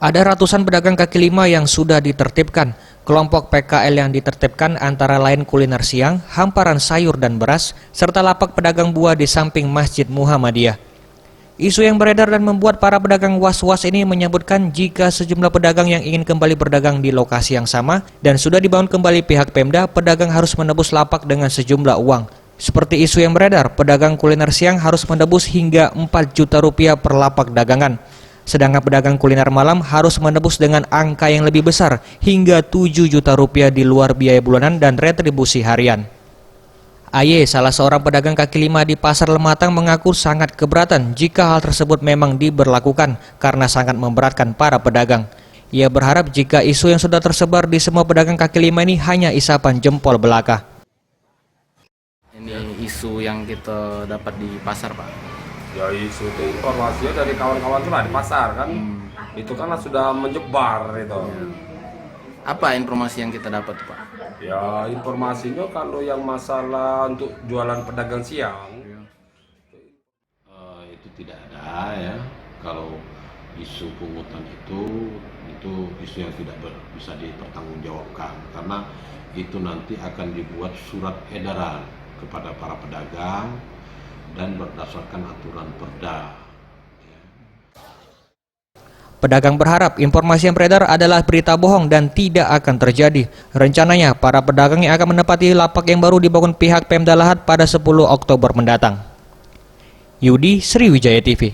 Ada ratusan pedagang kaki lima yang sudah ditertibkan. Kelompok PKL yang ditertibkan antara lain kuliner siang, hamparan sayur dan beras, serta lapak pedagang buah di samping Masjid Muhammadiyah. Isu yang beredar dan membuat para pedagang was-was ini menyebutkan jika sejumlah pedagang yang ingin kembali berdagang di lokasi yang sama dan sudah dibangun kembali pihak Pemda, pedagang harus menebus lapak dengan sejumlah uang. Seperti isu yang beredar, pedagang kuliner siang harus menebus hingga 4 juta rupiah per lapak dagangan. Sedangkan pedagang kuliner malam harus menebus dengan angka yang lebih besar, hingga 7 juta rupiah di luar biaya bulanan dan retribusi harian. AY, salah seorang pedagang kaki lima di Pasar Lematang, mengaku sangat keberatan jika hal tersebut memang diberlakukan karena sangat memberatkan para pedagang. Ia berharap jika isu yang sudah tersebar di semua pedagang kaki lima ini hanya isapan jempol belaka. Ini isu yang kita dapat di pasar, Pak. Ya isu itu informasinya dari kawan-kawan tuh lah di pasar kan. Itu kan sudah menyebar itu. Apa informasi yang kita dapat, Pak? Ya informasinya kalau yang masalah untuk jualan pedagang siang itu tidak ada ya. Kalau isu pungutan itu isu yang tidak bisa dipertanggungjawabkan karena itu nanti akan dibuat surat edaran kepada para pedagang dan berdasarkan aturan Perda. Pedagang berharap informasi yang beredar adalah berita bohong dan tidak akan terjadi. Rencananya, para pedagang yang akan menempati lapak yang baru dibangun pihak Pemda Lahat pada 10 Oktober mendatang. Yudi, Sriwijaya TV.